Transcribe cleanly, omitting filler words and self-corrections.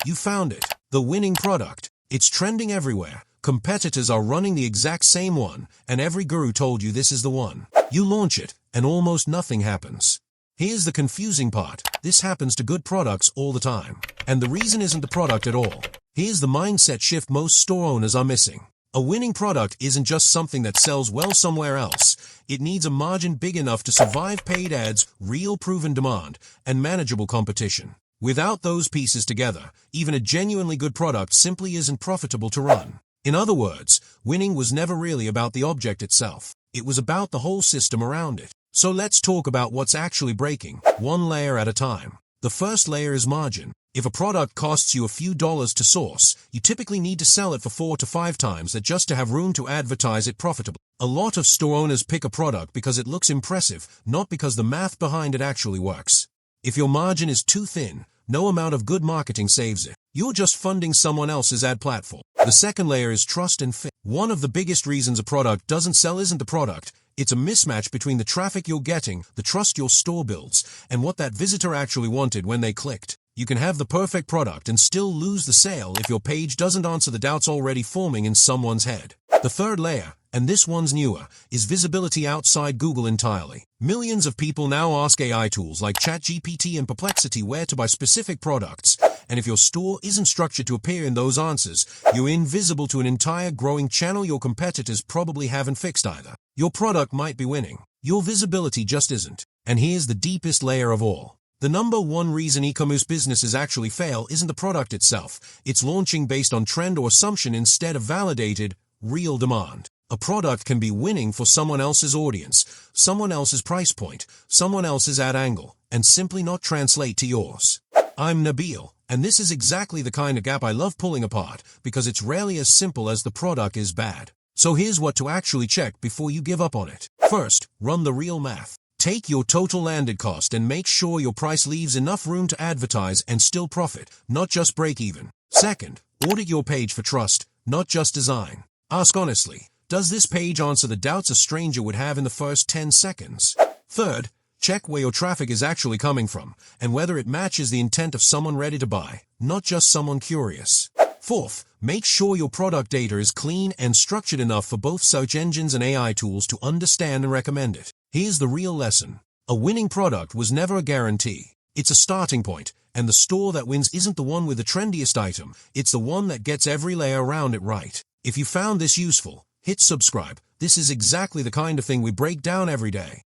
You found it. The winning product. It's trending everywhere. Competitors are running the exact same one, and every guru told you this is the one. You launch it, and almost nothing happens. Here's the confusing part. This happens to good products all the time. And the reason isn't the product at all. Here's the mindset shift most store owners are missing. A winning product isn't just something that sells well somewhere else. It needs a margin big enough to survive paid ads, real proven demand, and manageable competition. Without those pieces together, even a genuinely good product simply isn't profitable to run. In other words, winning was never really about the object itself. It was about the whole system around it. So let's talk about what's actually breaking, one layer at a time. The first layer is margin. If a product costs you a few dollars to source, you typically need to sell it for 4 to 5 times that just to have room to advertise it profitably. A lot of store owners pick a product because it looks impressive, not because the math behind it actually works. If your margin is too thin, no amount of good marketing saves it. You're just funding someone else's ad platform. The second layer is trust and fit. One of the biggest reasons a product doesn't sell isn't the product. It's a mismatch between the traffic you're getting, the trust your store builds, and what that visitor actually wanted when they clicked. You can have the perfect product and still lose the sale if your page doesn't answer the doubts already forming in someone's head. The third layer, and this one's newer, is visibility outside Google entirely. Millions of people now ask AI tools like ChatGPT and Perplexity where to buy specific products, and if your store isn't structured to appear in those answers, you're invisible to an entire growing channel your competitors probably haven't fixed either. Your product might be winning. Your visibility just isn't. And here's the deepest layer of all. The number one reason e-commerce businesses actually fail isn't the product itself. It's launching based on trend or assumption instead of validated, real demand. A product can be winning for someone else's audience, someone else's price point, someone else's ad angle, and simply not translate to yours. I'm Nabil, and this is exactly the kind of gap I love pulling apart because it's rarely as simple as the product is bad. So here's what to actually check before you give up on it. First, run the real math. Take your total landed cost and make sure your price leaves enough room to advertise and still profit, not just break even. Second, audit your page for trust, not just design. Ask honestly, does this page answer the doubts a stranger would have in the first 10 seconds? Third, check where your traffic is actually coming from and whether it matches the intent of someone ready to buy, not just someone curious. Fourth, make sure your product data is clean and structured enough for both search engines and AI tools to understand and recommend it. Here's the real lesson. A winning product was never a guarantee. It's a starting point, and the store that wins isn't the one with the trendiest item, it's the one that gets every layer around it right. If you found this useful, hit subscribe. This is exactly the kind of thing we break down every day.